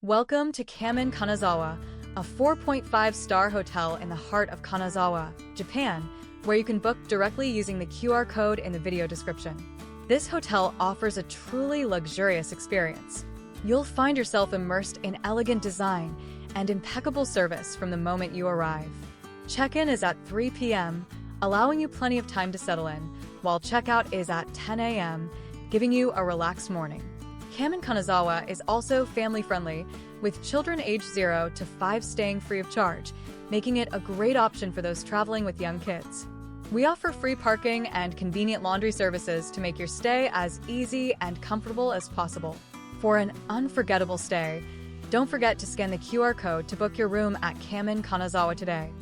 Welcome to Kamin Kanazawa, a 4.5-star hotel in the heart of Kanazawa, Japan, where you can book directly using the QR code in the video description. This hotel offers a truly luxurious experience. You'll find yourself immersed in elegant design and impeccable service from the moment you arrive. Check-in is at 3 p.m., allowing you plenty of time to settle in, while checkout is at 10 a.m., giving you a relaxed morning. Kamin Kanazawa is also family-friendly, with children aged 0 to 5 staying free of charge, making it a great option for those traveling with young kids. We offer free parking and convenient laundry services to make your stay as easy and comfortable as possible. For an unforgettable stay, don't forget to scan the QR code to book your room at Kamin Kanazawa today.